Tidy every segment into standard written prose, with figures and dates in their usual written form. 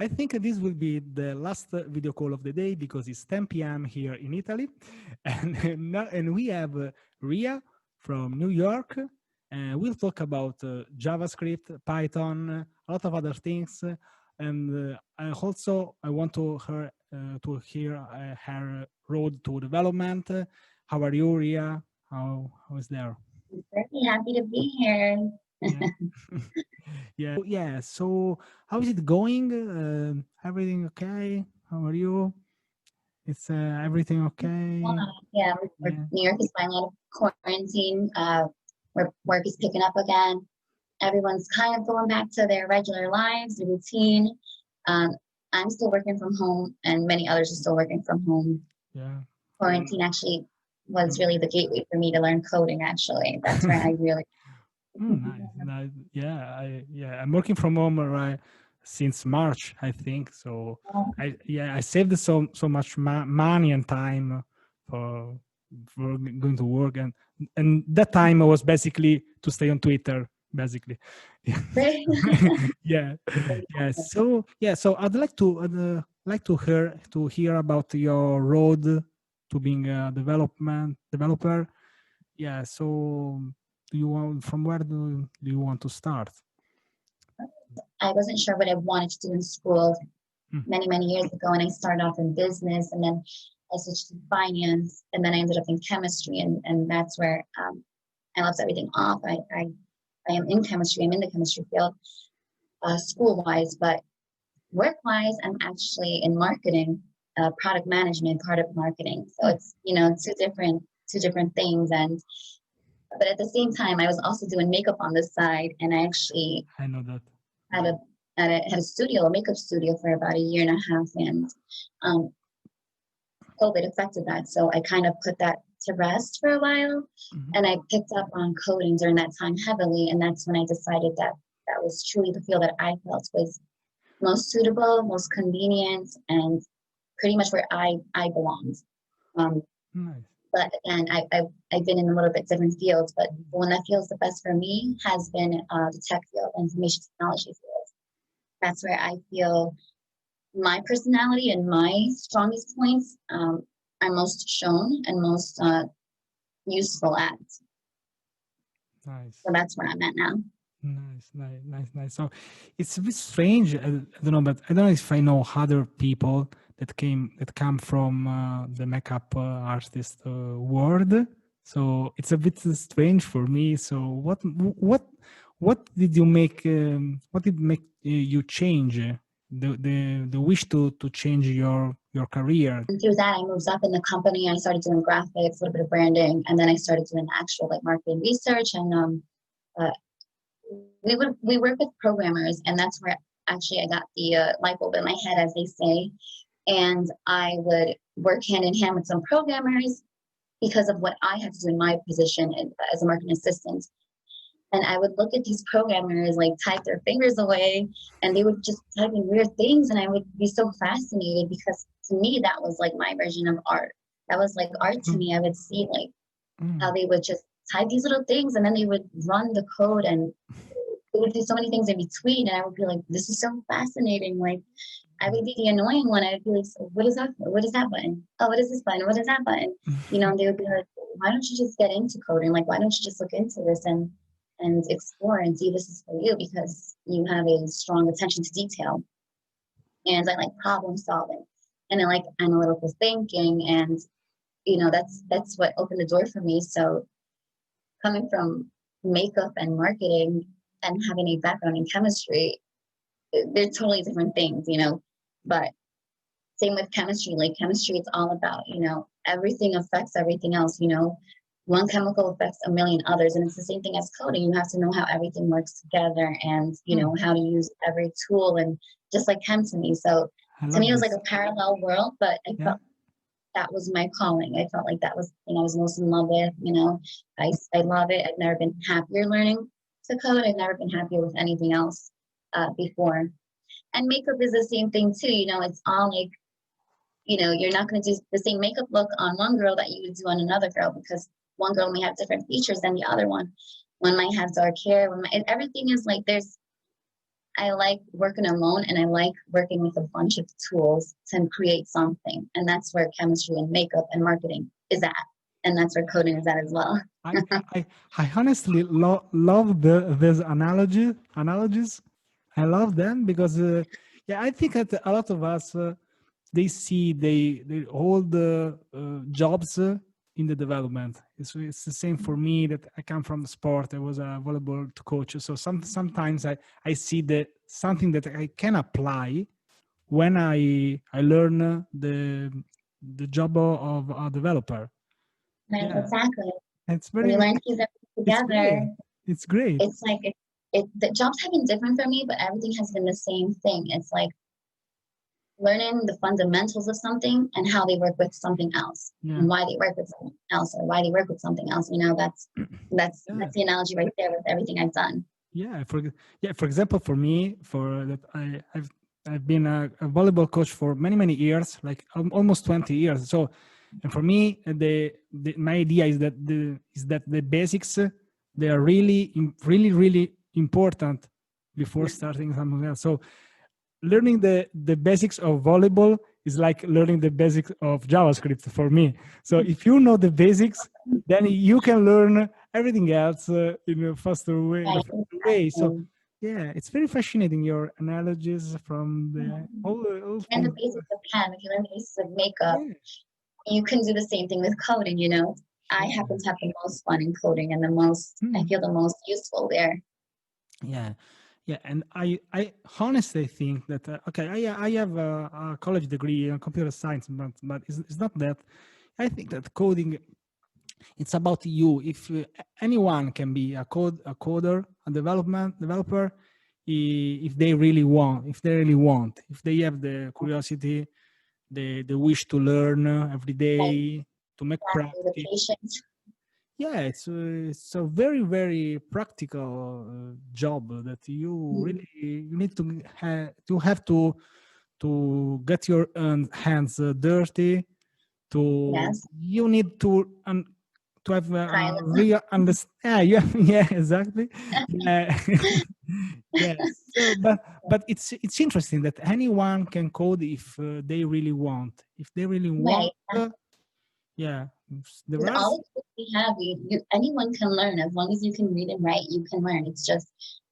I think this will be the last video call of the day because it's 10 p.m. here in Italy, and we have Ria from New York. And we'll talk about JavaScript, Python, a lot of other things, and I want to hear her road to development. How are you, Ria? How is there? Very happy to be here. Yeah. Yeah. So how is it going? Everything okay? How are you? It's everything okay? Yeah, Yeah. New York is finally out of quarantine. Where work is picking up again. Everyone's kind of going back to their regular lives, the routine. Um, I'm still working from home, and many others are still working from home. Yeah. Quarantine actually was really the gateway for me to learn coding. Actually, that's where I really. Nice. I'm working from home right since March, I think. So I saved so much money and time for going to work, and that time I was basically to stay on Twitter, basically. Yeah, yeah. So I'd like to hear about your road to being a developer. Yeah. So do you want from where do you want to start? I wasn't sure what I wanted to do in school Mm. many years ago, and I started off in business, and then I switched to finance, and then I ended up in chemistry, and that's where I left everything off. I am in chemistry. I'm in the chemistry field, school-wise, but work-wise, I'm actually in marketing, product management, product marketing. So it's two different things, and but at the same time, I was also doing makeup on the side, and I actually I know that. had a had a studio, a makeup studio for about a year and a half, and um, COVID affected that. So I kind of put that to rest for a while, and I picked up on coding during that time heavily, and that's when I decided that that was truly the field that I felt was most suitable, most convenient, and pretty much where I belonged. Um, Nice. but again, I've been in a little bit different fields, but the one that feels the best for me has been the tech field, information technology field. That's where I feel my personality and my strongest points are most shown and most useful at. Nice. So that's where I'm at now. Nice. So it's a bit strange. I don't know, but I don't know if I know other people that come from the makeup artist world. So it's a bit strange for me. So what did you make? What did make you change the wish to change your career? And through that, I moved up in the company. I started doing graphics, a little bit of branding, and then I started doing actual like marketing research. And uh, we work with programmers, and that's where actually I got the light bulb in my head, as they say. And I would work hand in hand with some programmers because of what I had to do in my position as a marketing assistant. And I would look at these programmers like type their fingers away, and they would just type in weird things, and I would be so fascinated because to me that was like my version of art. That was like art to me. I would see like how they would just type these little things, and then they would run the code, and they would do so many things in between, and I would be like, this is so fascinating. Like I would be the annoying one. I'd be like, so what is that? What is that button? Oh, what is this button? What is that button? And they would be like, why don't you just get into coding? Like, why don't you just look into this and explore and see this is for you because you have a strong attention to detail. And I like problem solving and I like analytical thinking. And, that's what opened the door for me. So coming from makeup and marketing and having a background in chemistry, they're totally different things, but same with chemistry. Like chemistry, it's all about, everything affects everything else, one chemical affects a million others. And it's the same thing as coding. You have to know how everything works together and, how to use every tool and just like chem to me. So to me, it was like a parallel world, but I felt that was my calling. I felt like that was the thing I was most in love with. I love it. I've never been happier learning to code. I've never been happier with anything else before. And makeup is the same thing too. It's all like, you're not going to do the same makeup look on one girl that you would do on another girl because one girl may have different features than the other one. One might have dark hair. Everything is like I like working alone, and I like working with a bunch of tools to create something. And that's where chemistry and makeup and marketing is at. And that's where coding is at as well. I I, I honestly love these analogies. I love them because yeah, I think that a lot of us they see they all the jobs in the development. It's the same for me that I come from sport. I was a volleyball coach, so sometimes I see that something that I can apply when I learn the job of a developer. Right, Yeah, exactly. it's When you very learn to use everything it's great. together, It's great. it's like the jobs have been different for me, but everything has been the same thing. It's like learning the fundamentals of something and how they work with something else, Yeah. and why they work with something else, or why they work with something else. You know, that's Yeah. the analogy right there with everything I've done. Yeah, for example, for me, for that I've been a volleyball coach for many years, like almost 20 years. So, and for me, my idea is that the basics they are really important before starting something else. So, learning the basics of volleyball is like learning the basics of JavaScript for me. So if you know the basics, then you can learn everything else in a faster way. In a Right, faster way. So exactly. yeah, it's very fascinating your analogies from the all And the from basics of chem, if you learn the basics of makeup, yeah, you can do the same thing with coding. You know, I yeah. happen to have the most fun in coding and I Hmm. feel the most useful there. Yeah, yeah, and I honestly think that okay, I have a college degree in computer science, but it's not that. I think that coding it's about you. If anyone can be a coder, a developer, if they really want, if they have the curiosity, the wish to learn every Like day, to make exactly the practice. patience. Yeah, it's a very practical job that you really you need to have to get your hands dirty. To Yes, you need to have kind a of. real understand. Yeah, yeah, exactly. Yeah, yes. So, but it's interesting that anyone can code if they really want. If they really Right. want, yeah. There Because are all the tools we have, anyone can learn as long as you can read and write. You can learn. It's just,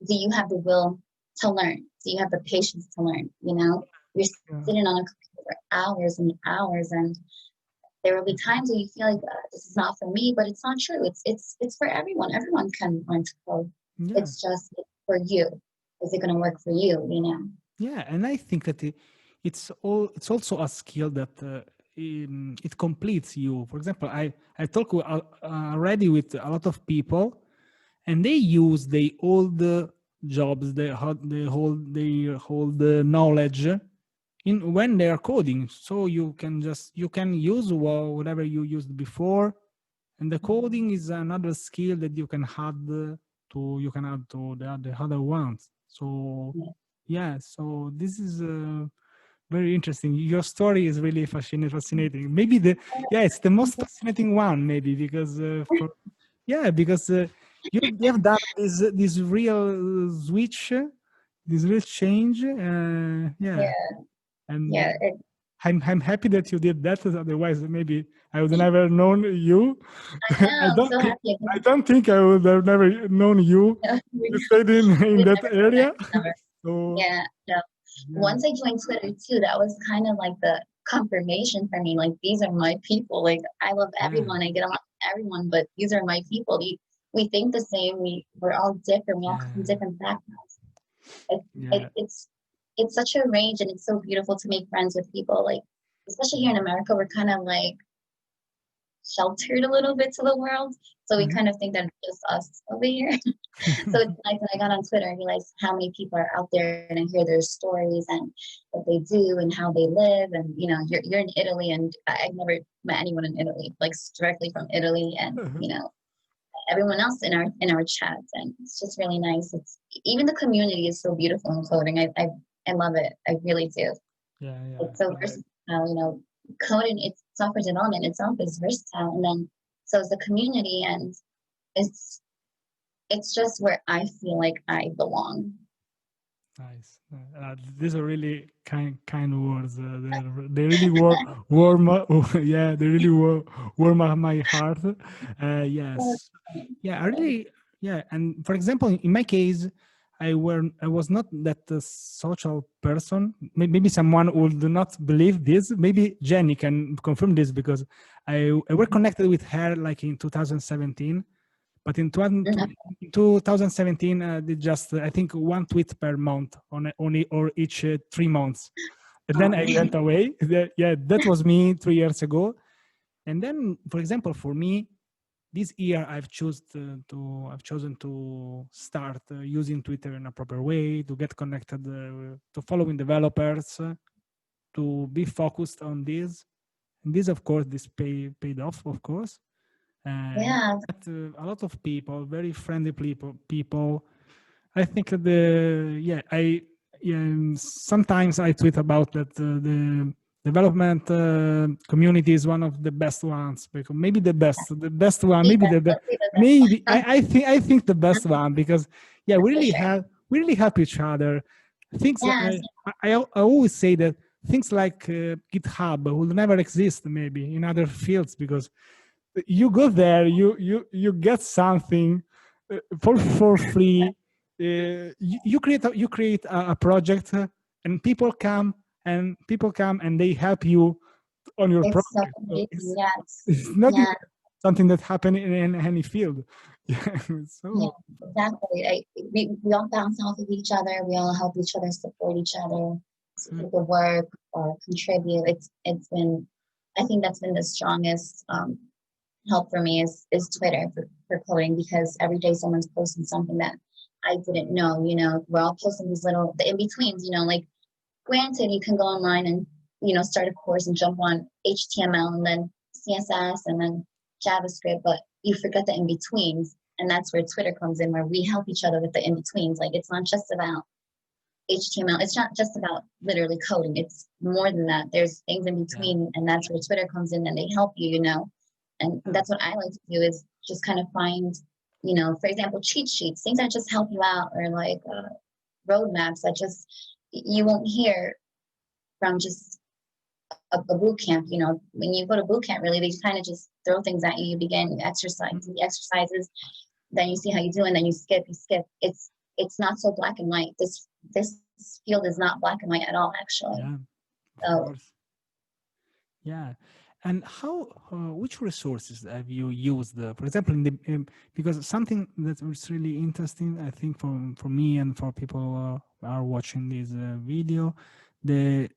do you have the will to learn? Do you have the patience to learn? You know, you're sitting on a computer for hours and hours, and there will be times where you feel like this is not for me, but it's not true. It's for everyone. Everyone can learn to code. yeah, It's just for you. Is it going to work for you? You know. yeah, and I think that it's also a skill that it completes you. For example, I talk already with a lot of people, and they use the old jobs, they hold the knowledge in when they are coding. So you can use whatever you used before, and the coding is another skill that you can add to the other ones. So yeah, so this is very interesting. Your story is really fascinating. Maybe it's the most fascinating one, maybe because because you have done this real switch, this real change. Yeah, Yeah. and Yeah. I'm happy that you did that. Otherwise, maybe I would never known you. I know. I'm so happy. I don't think I would have never known you. You stayed in We that never area. connect. So Yeah. No. yeah, Once I joined Twitter too, that was kind of like the confirmation for me. Like, these are my people. Like, I love yeah, everyone. I get along with everyone, but these are my people. We think the same. We're all different. We all come from yeah, different backgrounds. It, yeah, it's such a range, and it's so beautiful to make friends with people. Like, especially here in America, we're kind of like sheltered a little bit to the world. So we Mhm. kind of think that it's just us over here. So it's nice when I got on Twitter, I realized how many people are out there, and I hear their stories and what they do and how they live. And you know, you're in Italy, and I've never met anyone in Italy, like directly from Italy, and you know, everyone else in our chats, and it's just really nice. It's even the community is so beautiful in coding. I love it. I really do. Yeah, It's so yeah. versatile. You know, coding, it's software development itself is versatile, and then so is the community, and it's it's just where I feel like I belong. Nice. These are really kind words. They really warm yeah, they really warm up my heart. Yes. Yeah, I really, yeah. And for example, in my case, I was not that social person. Maybe someone would not believe this. Maybe Jenny can confirm this because I were connected with her like in 2017, but in 2017, did just I think one tweet per month on only or each 3 months, and then I went away. Yeah, that was me 3 years ago. And then, for example, for me, this year I've chosen to start using Twitter in a proper way to get connected, to following developers, to be focused on this. And this, of course, this paid off, of course. Yeah, Met, a lot of people, very friendly people. I think the yeah I sometimes I tweet about that the development community is one of the best ones, because maybe the best one, yeah, maybe let's see the best maybe one. I think the best one, because yeah, For sure. we really help each other. Things Yes, I always say that things like GitHub will never exist maybe in other fields, because you go there, you get something for free. You create a project, and people come and they help you on your it's so project. So amazing. Yes, it's not yeah, something that happen in any field. Yeah. yeah, So exactly. We all bounce off of each other. We all help each other, support each other, mm, do the work or contribute. It's been, I think that's been the strongest help for me is Twitter for coding, because every day someone's posting something that I didn't know. We're all posting these little the in betweens. Like granted, you can go online and start a course and jump on HTML and then CSS and then JavaScript, but you forget the in betweens, and that's where Twitter comes in, where we help each other with the in betweens. Like it's not just about HTML. It's not just about literally coding. It's more than that. There's things in yeah, between, and that's where Twitter comes in and they help you. And yeah, that's what I like to do is just kind of find, for example, cheat sheets, things that just help you out, or like roadmaps that just you won't hear from just a boot camp. When you go to boot camp, really, they kind of just throw things at you. You begin, you exercise, the exercises, then you see how you do, and then you skip. It's not so black and white. This field is not black and white at all, actually. yeah, of So course. Yeah. And which resources have you used? For example, because something that was really interesting, I think, for me and for people who are watching this video, the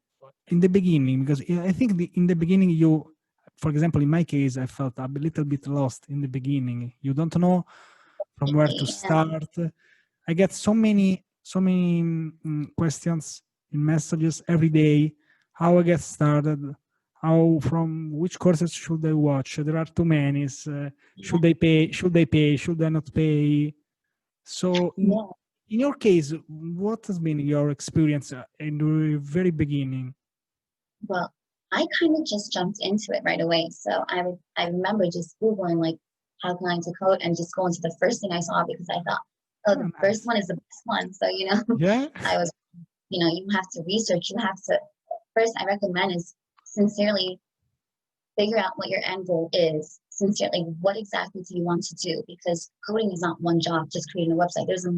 in the beginning, because I think in the beginning for example, in my case, I felt a little bit lost in the beginning. You don't know from where to yeah, start. I get so many questions in messages every day. How I get started? How from which courses should I watch? There are too many. Should I pay? Should I pay? Should I not pay? So yeah. in your case, what has been your experience in the very beginning? Well, I kind of just jumped into it right away. So I remember just Googling like how can I to code and just going to the first thing I saw, because I thought, oh, Oh, the first nice. one is the best one. So, Yeah. I was, you have to research, you have to, first I recommend is sincerely figure out what your end goal is. Sincerely, what exactly do you want to do? Because coding is not one job, just creating a website. There's a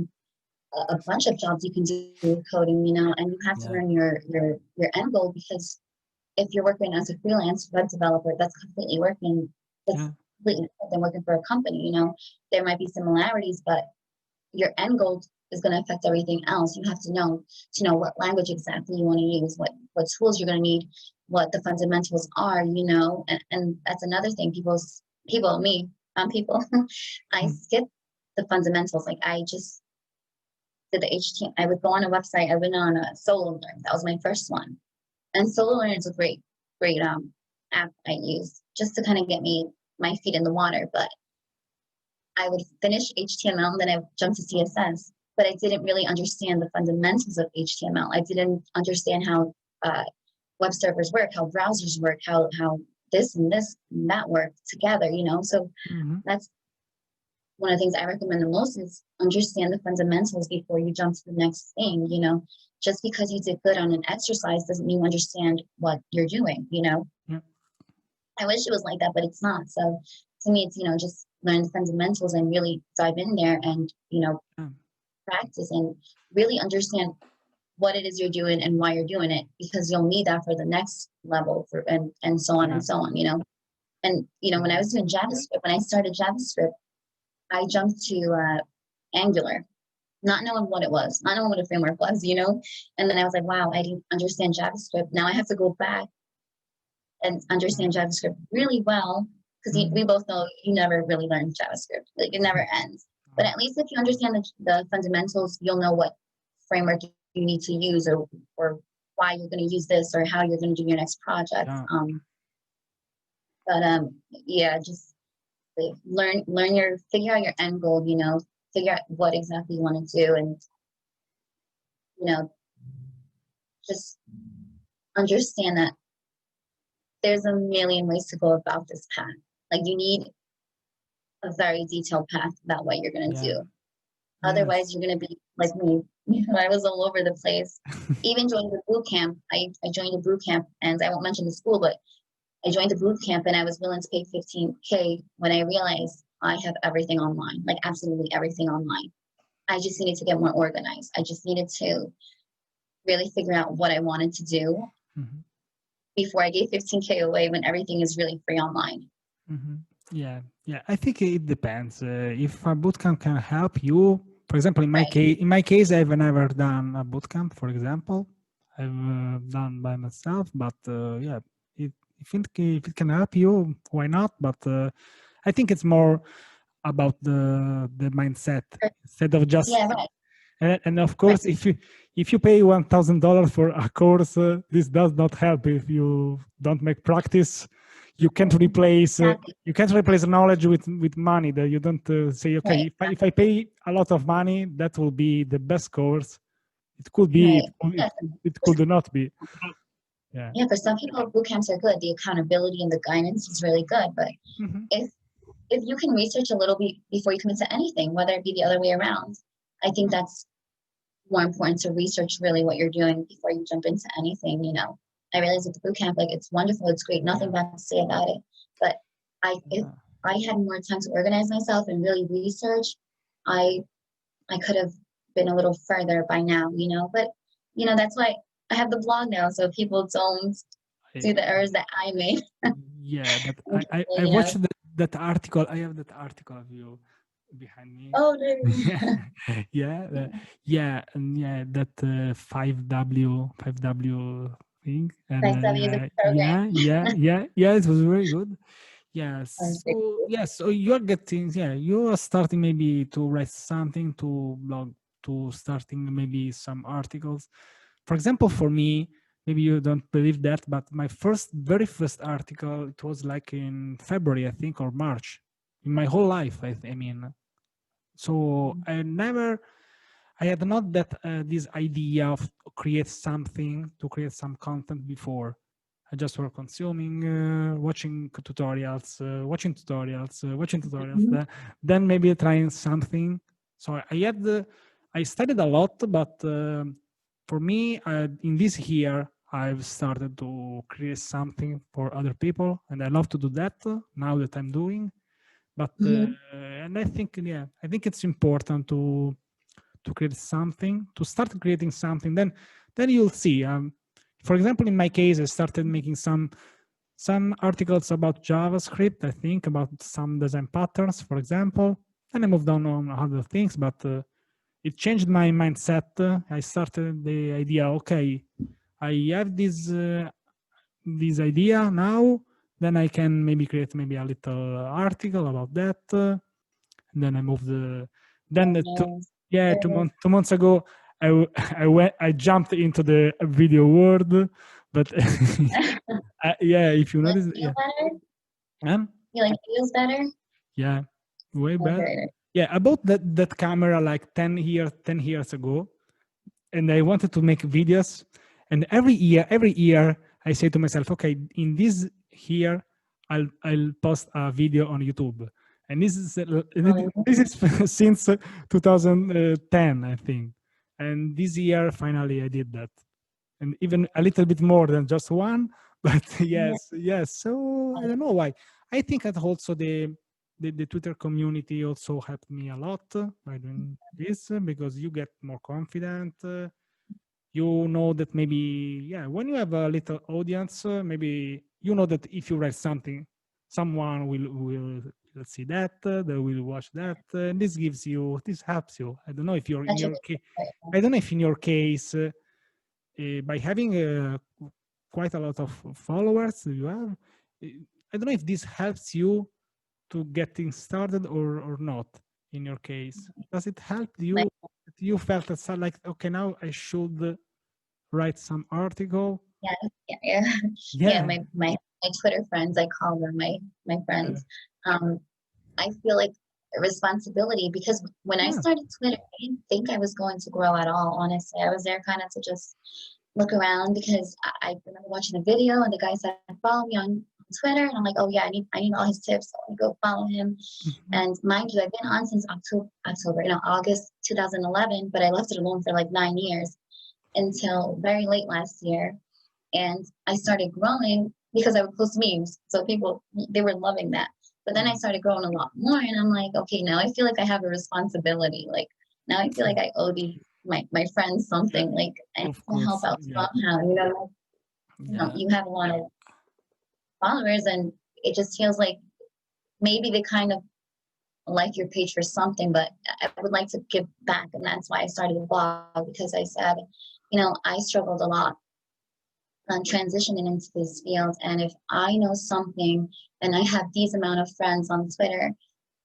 bunch of jobs you can do with coding, and you have to Yeah. learn your end goal, because if you're working as a freelance web developer, that's completely working. That's Yeah. completely different than working for a company. There might be similarities, but your end goal is going to affect everything else. You have to know what language exactly you want to use, what tools you're going to need, what the fundamentals are. And that's another thing. People, I Mm. skip the fundamentals. Like I just did the HTML. I would go on a website. I went on a Solo Learn. That was my first one. And Solo Learn is a great app I use just to kind of get my feet in the water. But I would finish HTML and then I would jump to CSS. But I didn't really understand the fundamentals of HTML. I didn't understand how web servers work, how browsers work, how this and that work together. So Mhm. that's one of the things I recommend the most is understand the fundamentals before you jump to the next thing. You know, just because you did good on an exercise doesn't mean you understand what you're doing, you know. Yeah. I wish it was like that, but it's not. So to me, it's, you know, just learn the fundamentals and really dive in there and, you know, practice and really understand what it is you're doing and why you're doing it, because you'll need that for the next level for and so on and so on, you know. And, you know, when I was doing JavaScript, when I started JavaScript, I jumped to Angular, not knowing what it was, not knowing what a framework was, you know. And then I was like, wow, I didn't understand JavaScript. Now I have to go back and understand JavaScript really well, because we both know you never really learn JavaScript. Like, it never ends. But at least if you understand the fundamentals, you'll know what framework you need to use, or why you're going to use this, or how you're going to do your next project. Yeah, just figure out your end goal, you know, figure out what exactly you want to do, and, you know, just understand that there's a million ways to go about this path. Like, you need a very detailed path about what you're going to do. Otherwise, you're going to be like me. You know, I was all over the place. Even joining the boot camp, I joined a boot camp, and I won't mention the school, but I joined the boot camp and I was willing to pay $15K when I realized I have everything online, like absolutely everything online. I just needed to get more organized. I just needed to really figure out what I wanted to do before I gave $15K away when everything is really free online. Yeah, I think it depends. If a bootcamp can help you, for example, in my case, I've never done a bootcamp. For example, I've done by myself, but yeah, if it can help you, why not? But I think it's more about the mindset instead of just. And of course, if you pay $1,000 for a course, this does not help if you don't make practice. You can't replace knowledge with money. That you don't say, okay, if I pay a lot of money, that will be the best course. It could be, it could not be. Yeah, for some people, boot camps are good. The accountability and the guidance is really good. But if you can research a little bit before you commit to anything, whether it be the other way around, I think that's more important, to research really what you're doing before you jump into anything. You know, I realized at the boot camp, like, it's wonderful, it's great, nothing bad to say about it. But if I had more time to organize myself and really research, I could have been a little further by now, you know. But, you know, that's why I have the blog now, so people don't do the errors that I made. Yeah, but I watched that article. I have that article of you behind me. Oh, that 5W thing. And, 5W it was very good. So you're getting, you are starting maybe to write something, to blog, to starting maybe some articles. For example, for me, maybe you don't believe that, but my very first article, it was like in February, I think, or March, in my whole life. I mean, so I had not that this idea of to create some content before. I just were consuming, watching tutorials, then maybe trying something. So I studied a lot, but for me, in this year, I've started to create something for other people, and I love to do that now that I'm doing. But and I think it's important to create something, to start creating something. Then you'll see. For example, in my case, I started making some articles about JavaScript. I think about some design patterns, for example. Then I moved on other things, but it changed my mindset. I started the idea. Okay, I have this idea now. Then I can maybe create maybe a little article about that. And then I moved. Then 2 months ago, I jumped into the video world. But if you notice, you like videos better? Yeah, way better. Yeah, about that camera, like 10 years ago, and I wanted to make videos, and every year I say to myself, okay, in this year I'll post a video on YouTube, And this is Oh, this is since 2010, I think. And this year, finally, I did that, and even a little bit more than just one. But yeah. yes, yes. So I don't know why. I think that also the Twitter community also helped me a lot by doing this, because you get more confident. You know that maybe, yeah, when you have a little audience, maybe you know that if you write something, someone will see that, they will watch that. This gives you, this helps you. I don't know if you're in Such a your good case. point. I don't know if in your case, by having quite a lot of followers you have, I don't know if this helps you to getting started or not. In your case, does it help My, you? You felt that like, okay, now I should write some article. yeah, yeah, yeah, yeah. Yeah, My Twitter friends, I call them my yeah, friends. Um, I feel like a responsibility because when I yeah. started Twitter, I didn't think I was going to grow at all. Honestly, I was there kind of to just look around because I remember watching a video and the guy said follow me on Twitter, and I'm like, oh yeah, I need all his tips. So I go follow him. Mhm. And mind you, I've been on since October, August 2011, but I left it alone for like 9 years until very late last year. And I started growing because I would post memes. So people, they were loving that. But then I Mm. started growing a lot more and I'm like, okay, now I feel like I have a responsibility. Like now I feel like I owe my friends Yeah, something. Like I need of to help course. out Yeah, somehow. yeah, You have a lot of followers and it just feels like maybe they kind of like your page for something, but I would like to give back. And that's why I started the blog because I said, I struggled a lot on transitioning into this field. And if I know something and I have these amount of friends on Twitter,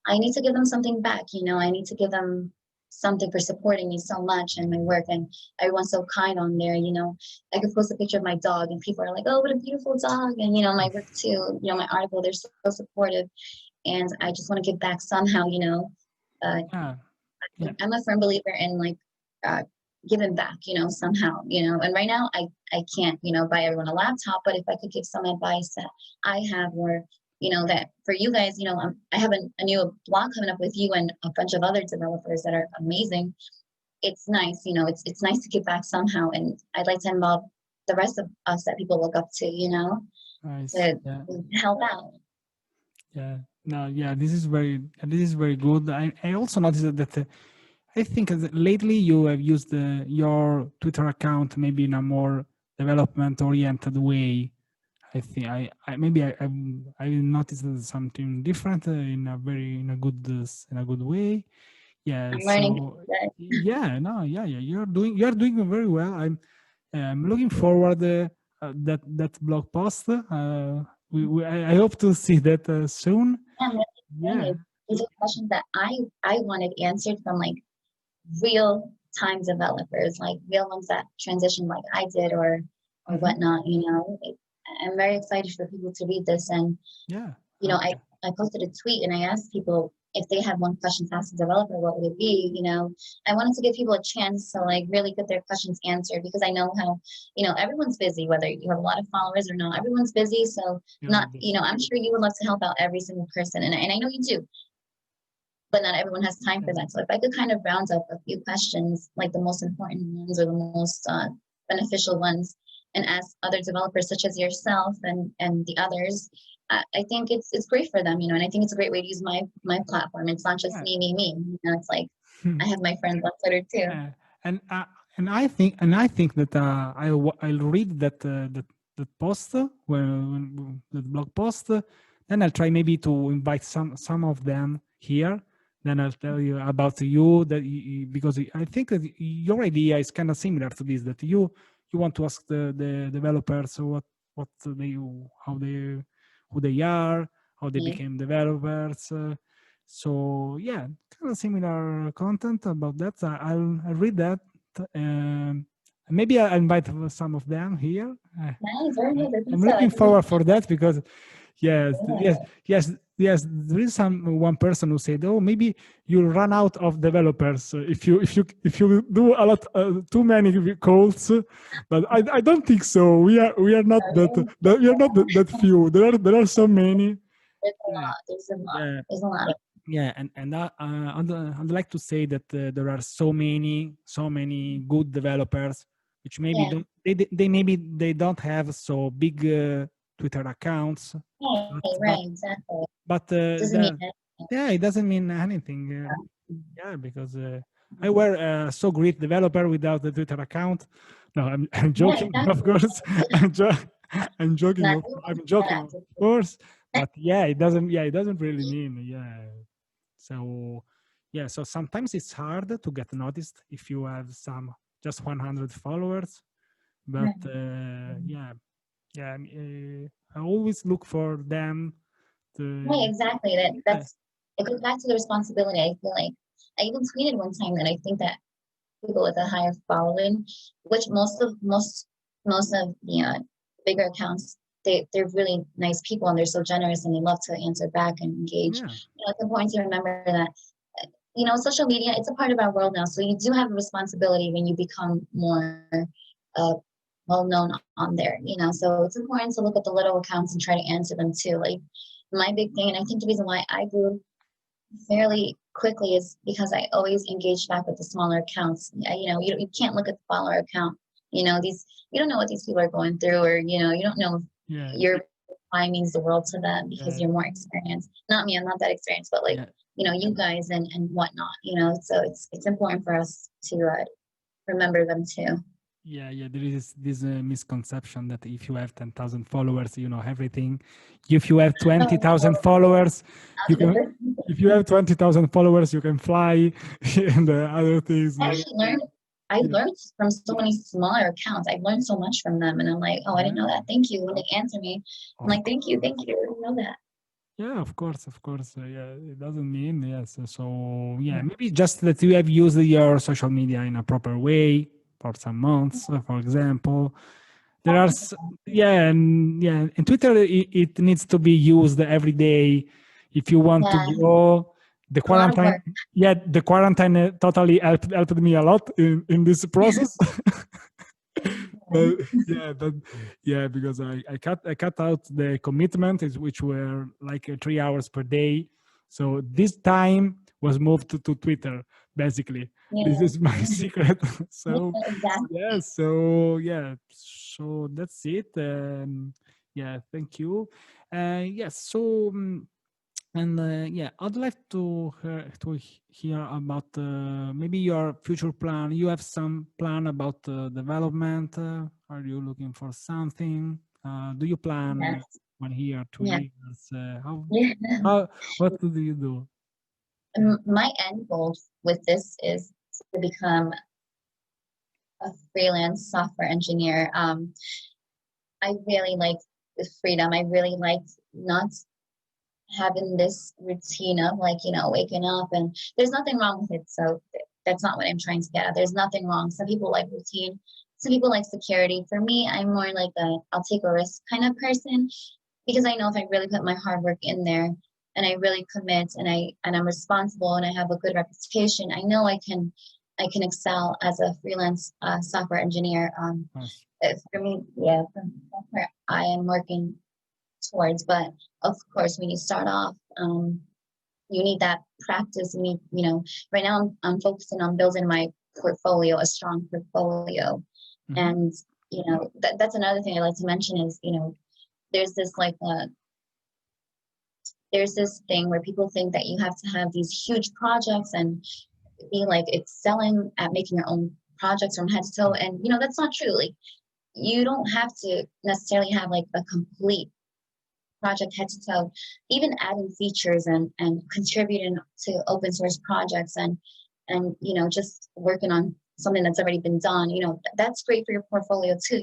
I need to give them something back. I need to give them something for supporting me so much and my work. And everyone's so kind on there. I could post a picture of my dog and people are like, oh, what a beautiful dog. And, my work too, my article, they're so supportive. And I just want to give back somehow. yeah, yeah, I'm a firm believer in like uh, giving back, somehow, and right now I can't, buy everyone a laptop, but if I could give some advice that I have or, that for you guys, I have a new blog coming up with you and a bunch of other developers that are amazing. It's nice, it's nice to give back somehow. And I'd like to involve the rest of us that people look up to, nice. to Yeah, help out. yeah. No, yeah. This is very good. I also noticed that I think that lately you have used your Twitter account maybe in a more development-oriented way. I think I noticed something different in a good way. Yeah. I'm learning So that. yeah, no, yeah, yeah. You're doing very well. I'm looking forward that blog post. I hope to see that soon. And the thing Yeah. is, these are questions that I wanted answered from like real time developers, like real ones that transition like I did or Hmm. whatnot, I'm very excited for people to read this. And, Yeah. I posted a tweet and I asked people if they had one question to ask a developer, what would it be? I wanted to give people a chance to like really get their questions answered because I know how, everyone's busy, whether you have a lot of followers or not, everyone's busy. So Yeah. not, I'm sure you would love to help out every single person. And I know you do, but not everyone has time for that. So if I could kind of round up a few questions, like the most important ones or the most beneficial ones, and ask other developers such as yourself and the others, I think it's great for them, and I think it's a great way to use my platform. It's not just Yeah. me. It's like I have my friends on Twitter too. Yeah. And I think that I'll read that post when the blog post. Then I'll try maybe to invite some of them here. Then I'll tell you about you because I think that your idea is kind of similar to this. That you want to ask the developers what they how they who they are, how they became developers. So yeah, kind of similar content about that. I'll read that. Maybe I'll invite some of them here. Nice, very good. I think I'm so. I looking think forward for that because yes, yeah. yes, yes, yes. There is one person who said, "Oh, maybe you'll run out of developers if you do a lot too many calls." But I don't think so. We are not that we are not that few. There are so many. There's a Yeah, lot. There's a lot. yeah, There's a lot. yeah, and I'd like to say that there are so many good developers which maybe Yeah, don't they maybe they don't have so big Twitter accounts, but right, but right, exactly. but Doesn't mean anything. yeah, it doesn't mean anything. Yeah, because I were a so great developer without a Twitter account. No, I'm Yeah, joking, of exactly. course. I'm joking. Not everyone's I'm that joking, of active. course. But yeah, it doesn't. Yeah, it doesn't really mean. Yeah. So yeah, so sometimes it's hard to get noticed if you have some just 100 followers. But Right. yeah, yeah. I always look for them Right, to. exactly. Yeah, That's it goes back to the responsibility. I feel like I even tweeted one time that I think that people with a higher following, which most of the bigger accounts, they're really nice people and they're so generous and they love to answer back and engage. yeah, It's important to remember that social media, it's a part of our world now. So you do have a responsibility when you become more uh, well known on there. So it's important to look at the little accounts and try to answer them too. Like my big thing, and I think the reason why I grew fairly quickly is because I always engage back with the smaller accounts. You can't look at the follower account. These you don't know what these people are going through, or you don't know if yeah, your reply means the world to them because yeah, you're more experienced. Not me, I'm not that experienced, but like yeah. you guys and whatnot. So it's important for us to remember them too. Yeah, yeah, there is this misconception that if you have 10,000 followers, you know everything. If you have 20,000 Oh, followers, you can. no. If you have 20,000 followers, you can fly, and other things. I actually learned I Yeah, learned from so many smaller accounts. I've learned so much from them and I'm like, oh, I didn't know yeah, that. Thank you. When they answer me, I'm of like, thank you. I didn't know that. yeah, of course, of course. Yeah, it doesn't mean yes. So yeah, maybe just that you have used your social media in a proper way for some months, for example. There are and Twitter it needs to be used every day if you want to Yeah, grow. The a lot of quarantine, work. yeah, the quarantine totally helped me a lot in this process. But yeah, yeah, because I cut out the commitment which were like 3 hours per day. So this time was moved to Twitter. Basically, this Yeah, is my secret. yeah, So yeah, exactly. so that's it. Yeah, thank you. Yes, so. And yeah, I'd like to hear about maybe your future plan. You have some plan about development? Are you looking for something? Do you plan Yes. 1 year, two Yeah. years? Yeah. How what do you do? Yeah. My end goal with this is to become a freelance software engineer. I really like the freedom. I really like not having this routine of like waking up, and there's nothing wrong with it. So that's not what I'm trying to get at. There's nothing wrong. Some people like routine, some people like security. For me, I'm more like a I'll take a risk kind of person, because I know if I really put my hard work in there and I really commit and I'm responsible and I have a good reputation, I know I can excel as a freelance software engineer. Nice. For me, yeah, that's where I am working towards. But of course, when you start off, you need that practice. You need, right now I'm focusing on building my portfolio, a strong portfolio. Hmm. And, that's another thing I like to mention is, there's this like, there's this thing where people think that you have to have these huge projects and be like excelling at making your own projects from head to toe. And, that's not true. Like, you don't have to necessarily have like a complete project head to toe. Even adding features and contributing to open source projects and just working on something that's already been done, that's great for your portfolio too.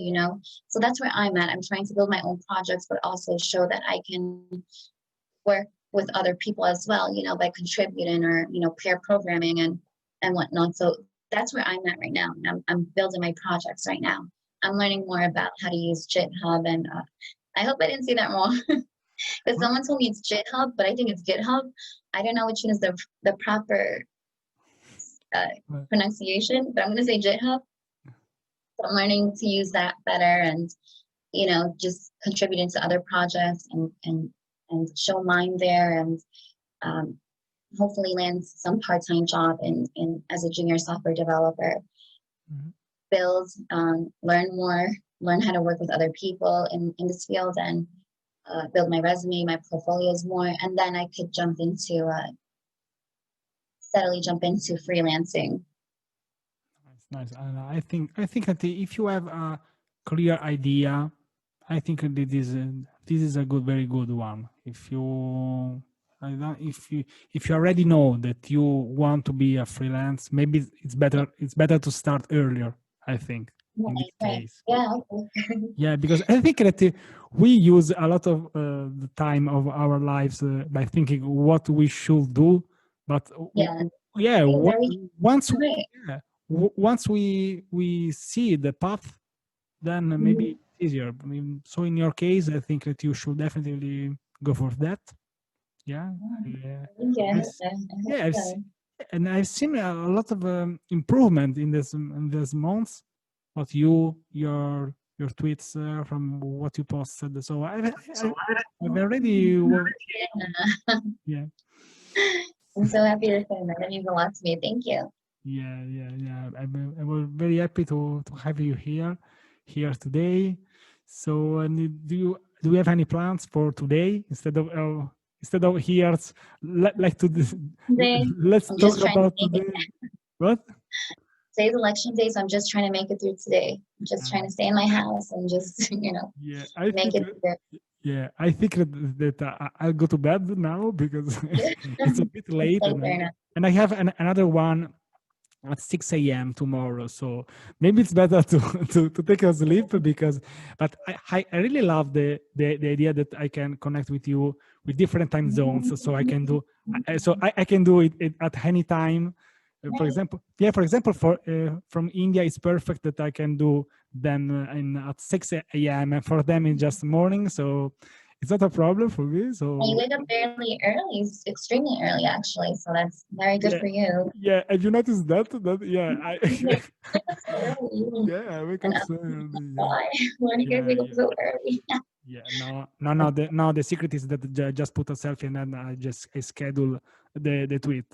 So that's where I'm at. I'm trying to build my own projects, but also show that I can work with other people as well, by contributing or pair programming and whatnot. So that's where I'm at right now. And I'm building my projects right now. I'm learning more about how to use GitHub, and I hope I didn't say that wrong. Because someone told me it's GitHub, but I think it's GitHub. I don't know which one is the proper uh, pronunciation, but I'm going to say GitHub. So I'm learning to use that better, and just contributing to other projects and show mine there. And um, hopefully land some part-time job in as a junior software developer, build, learn how to work with other people in this field, and build my resume, my portfolios more, and then I could steadily jump into freelancing. Nice. And I think that if you have a clear idea, I think that this is a very good one. If you if you already know that you want to be a freelance, maybe it's better to start earlier, I think, in this case. Yeah. Yeah, because I think that we use a lot of the time of our lives by thinking what we should do, but once we see the path, then maybe it's easier. I mean, so in your case, I think that you should definitely go for that. Yeah. And I've seen a lot of improvement in this months. What your tweets from what you posted. So I've already yeah. I'm so happy to say that. That means a lot to me. Thank you. Yeah. I was very happy to have you here today. So do you have any plans for today instead of here? Let's talk about today. What? Today's election day, so I'm just trying to make it through today. I'm just trying to stay in my house and just make it through. Yeah, I think that I'll go to bed now because it's a bit late, and I have another one at 6 a.m. tomorrow, so maybe it's better to take a sleep but I really love the idea that I can connect with you with different time zones, so I can do I can do it at any time. For example, from India, it's perfect that I can do them at 6 a.m. and for them it's just morning, so it's not a problem for me. So you wake up fairly early, extremely early actually. So that's very good for you. Yeah, have you noticed that? I wake up so early. Why do you guys wake up so early? No. The secret is that just put a selfie and then I schedule the tweet.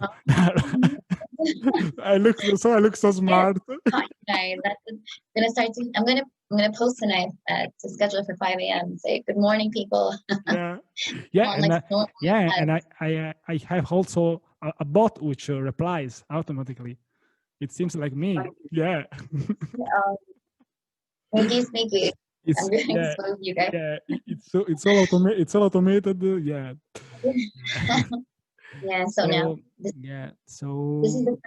I look so smart. I'm gonna post tonight to schedule it for 5 a.m. and say good morning, people. And I have also a bot which replies automatically. It seems like me. Yeah. Sneaky. I'm going to expose you guys. Yeah, it's all automated. Yeah. Yeah. So now. So. This is the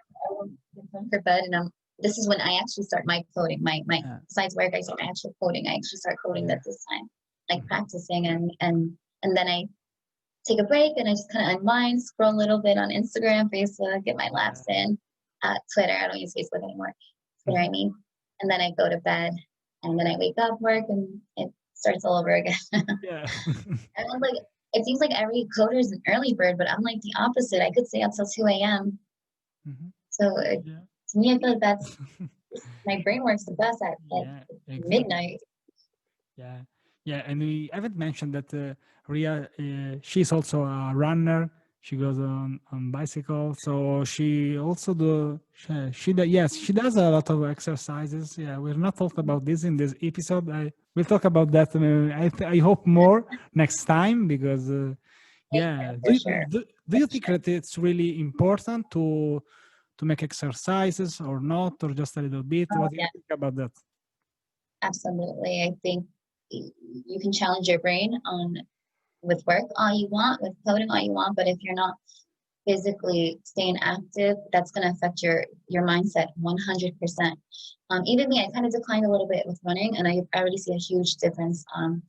for bed, and this is when I actually start my coding. My besides work, I start actual coding. I actually start coding at this time, like practicing, and then I take a break and I just kind of unwind, scroll a little bit on Instagram, Facebook, get my laps in. Twitter, I don't use Facebook anymore. Twitter, I mean, and then I go to bed, and then I wake up, work, and it starts all over again. Yeah. I'm like, it seems like every coder is an early bird, but I'm like the opposite. I could stay up till 2 a.m. So to me, I feel like that's my brain works the best at midnight. Yeah, and we haven't mentioned that Ria, she's also a runner. She goes on bicycle, so she also she does a lot of exercises. Yeah, we're not talking about this in this episode. We'll talk about that. I hope more next time because do you think that it's really important to make exercises or not, or just a little bit? What do you think about that? Absolutely, I think you can challenge your brain with work all you want, with coding all you want, but if you're not physically staying active, that's going to affect your mindset 100%. Even me, I kind of declined a little bit with running, and I already see a huge difference. I'm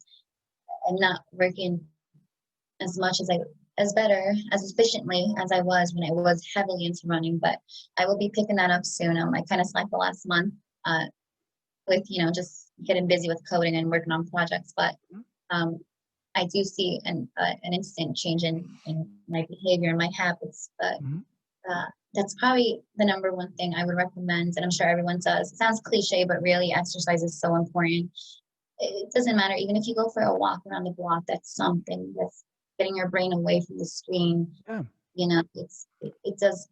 not working as much as efficiently as I was when I was heavily into running, but I will be picking that up soon. I kind of slacked the last month with just getting busy with coding and working on projects, but I do see an instant change in my behavior and my habits, but that's probably the number one thing I would recommend, and I'm sure everyone does. It sounds cliche, but really exercise is so important. It doesn't matter, even if you go for a walk around the block, that's something that's getting your brain away from the screen. you know, it does,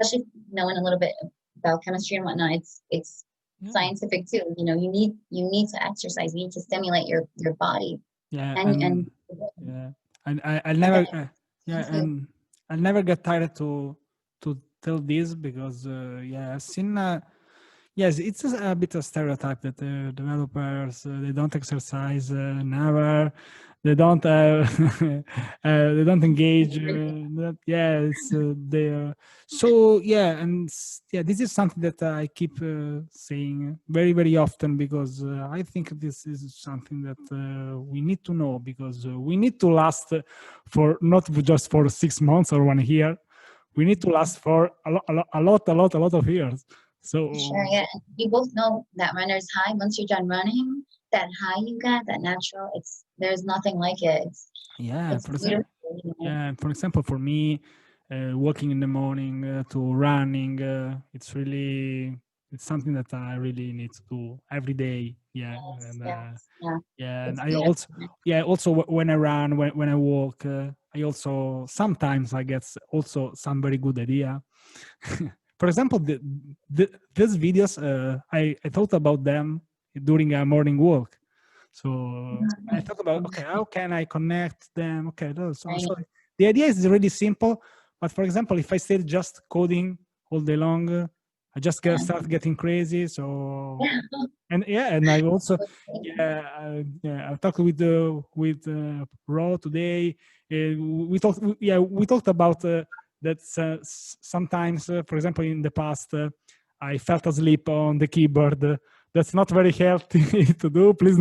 especially knowing a little bit about chemistry and whatnot. It's scientific too. You know, you need to exercise. You need to stimulate your body. Yeah, And yeah, and I'll never, yeah, and I'll never get tired to tell this because yeah, I've seen. Yes, it's a bit of stereotype that developers they don't exercise, never, they don't they don't engage. Yeah, it's they. So yeah, and yeah, this is something that I keep saying very very often because I think this is something that we need to know because we need to last for not just for 6 months or 1 year. We need to last for a lot of years. So sure, yeah. We both know that runner's high. Once you're done running, that high you get, that natural, there's nothing like it. yeah, It's for example, beautiful. You know? yeah, for example, for me, walking in the morning to running, it's something that I really need to do every day. Yeah, Yes, and yes, yeah. yeah, and It's I beautiful. also when I run, when I walk, I also sometimes I get also some very good idea. For example, these videos, I thought about them during a morning walk. So I thought about, okay, how can I connect them? Okay, Right. so the idea is really simple. But for example, if I stay just coding all day long, I just start getting crazy. So and yeah, and I also yeah, I talked with Raw today. We talked about that sometimes, for example, in the past, I felt asleep on the keyboard. That's not very healthy to do. Please,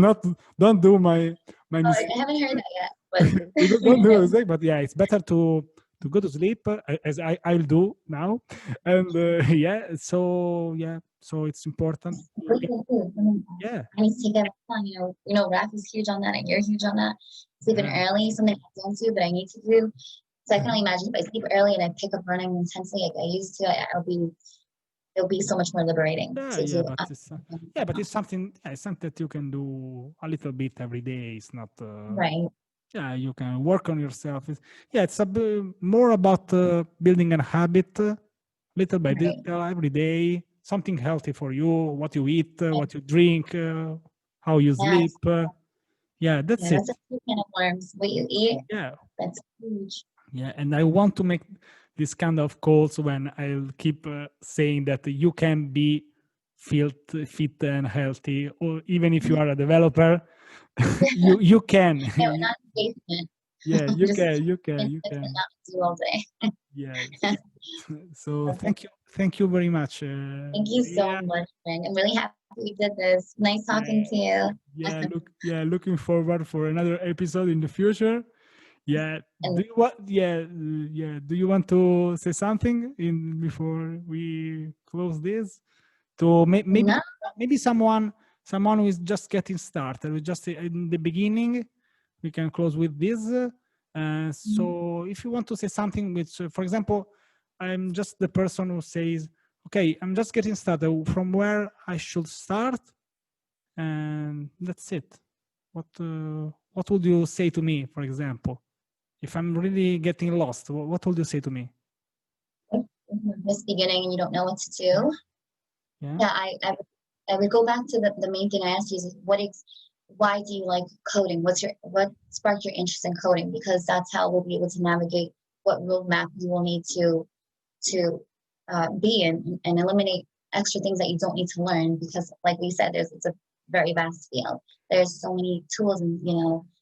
don't do my Oh, mistake. I haven't heard that yet, but You don't do a mistake, but yeah, it's better to go to sleep as I'll do now, and yeah, so it's important. really good. Yeah, I need to take that on. You know, rap is huge on that, and you're huge on that. Sleeping yeah, early, something I don't do, but I need to do. So I can mhm. only imagine if I sleep early and I pick up running intensely like I used to, it'll be so much more liberating Yeah, to yeah, do. but it's something. Yeah, it's something that you can do a little bit every day. It's not. Right, Yeah, you can work on yourself. Yeah, it's more about building a habit, little by right, little, every day. Something healthy for you. What you eat, what you drink, how you yes, sleep. Yeah, that's yeah, it. that's a few can of worms. What you eat, Yeah, that's huge. yeah, and I want to make this kind of calls when I'll keep saying that you can be fit and healthy, or even if you are a developer, you can. No, not basement. Yeah, you Just can, and you sit and can. not do all day. Yes. So Perfect. thank you very much, Thank you so Ria. much, Frank. I'm really happy we did this. Nice talking Yeah, to you. looking forward for another episode in the future. Yeah. And Do you want? Yeah, yeah. Do you want to say something in before we close this? To no, maybe someone who is just getting started, we just in the beginning. We can close with this. So if you want to say something, which, for example, I'm just the person who says, okay, I'm just getting started. From where I should start, and that's it. What would you say to me, for example? If I'm really getting lost, what would you say to me? if you're just beginning and you don't know what to do. Yeah. Yeah, I would go back to the main thing I asked you is why do you like coding? What sparked your interest in coding? Because that's how we'll be able to navigate what roadmap you will need to be in and eliminate extra things that you don't need to learn. Because like we said, it's a very vast field. There's so many tools and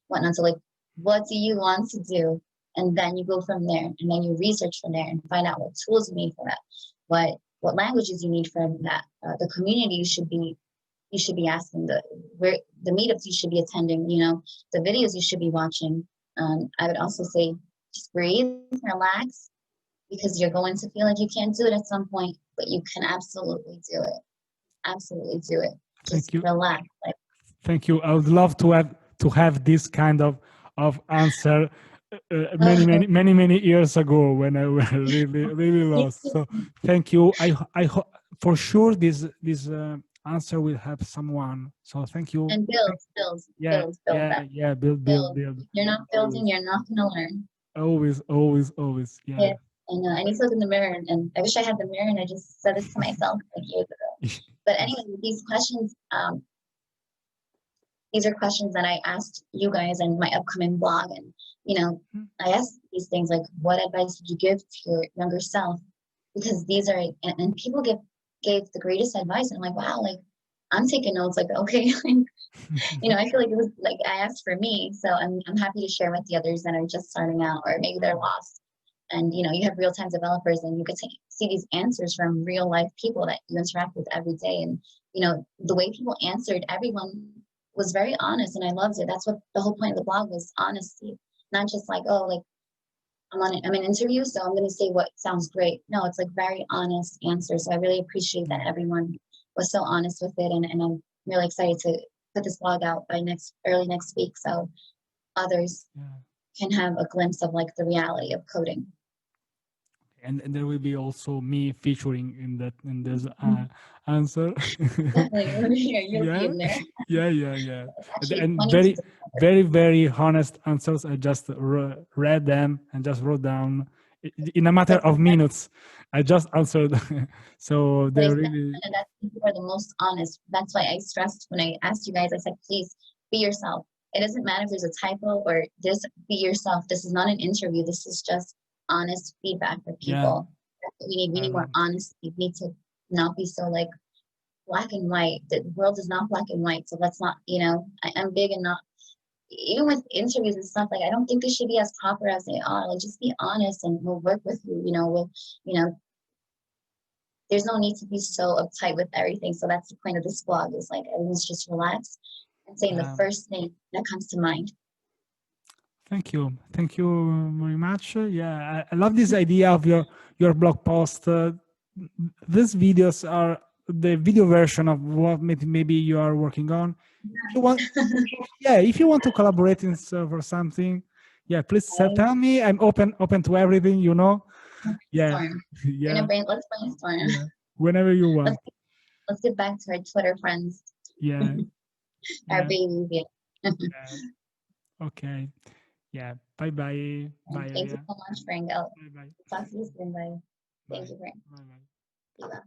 whatnot. So like, what do you want to do? And then you go from there, and then you research from there and find out what tools you need for that, what languages you need for that, the community you should be asking, the meetups you should be attending, the videos you should be watching. I would also say just breathe, relax, because you're going to feel like you can't do it at some point, but you can absolutely do it. Absolutely do it. Thank Just you. relax. Like, Thank you. I would love to have this kind of answer many years ago when I was really lost. So thank you. I for sure this answer will help someone. So thank you. and build Yeah, that. yeah. Build, build, Build. build. If you're not building, Always. you're not going to learn. Always, always, always. Yeah. Yeah, I need to look in the mirror, and I wish I had the mirror, and I just said this to myself like years ago. But anyway, these questions, these are questions that I asked you guys in my upcoming blog, and I asked these things like, what advice would you give to your younger self? Because these are, and people gave the greatest advice, and I'm like, wow, like I'm taking notes, like okay, I feel like it was like I asked for me, so I'm happy to share with the others that are just starting out, or maybe they're lost. And you have real-time developers, and you get to see these answers from real life people that you interact with every day. And the way people answered, everyone was very honest, and I loved it. That's what the whole point of the blog was, honesty. Not just like, oh, like I'm an interview, so I'm going to say what sounds great. No, it's like very honest answers. So I really appreciate that everyone was so honest with it, and I'm really excited to put this blog out by early next week, so others can have a glimpse of like the reality of coding. And there will be also me featuring in this answer. Definitely, you'll be Yeah, in there. yeah. Actually, And 20 very honest answers. I just read them and just wrote down in a matter of minutes. I just answered. So they're really. And that's you are the most honest. That's why I stressed when I asked you guys. I said, please be yourself. It doesn't matter if there's a typo or just be yourself. This is not an interview. This is just honest feedback for people. That's what we need. We need more honesty. We need to not be so like black and white. The world is not black and white. So let's not, I'm big and not, even with interviews and stuff, like I don't think they should be as proper as they are. Like just be honest, and we'll work with you. There's no need to be so uptight with everything. So that's the point of this blog, is like everyone's just relaxed and saying the first thing that comes to mind. Thank you very much. Yeah, I love this idea of your blog post. These videos are the video version of what maybe you are working on. If you want, if you want to collaborate for something, please tell me. I'm open to everything. Yeah, Let's brainstorm. Yeah. Whenever you want. Let's get back to our Twitter friends. Yeah. Our babies. Yeah. Okay. Yeah. Bye. Thank you so much, Frank. Bye. Talk to you soon. Bye. Thank you, Frank. Bye. Bye.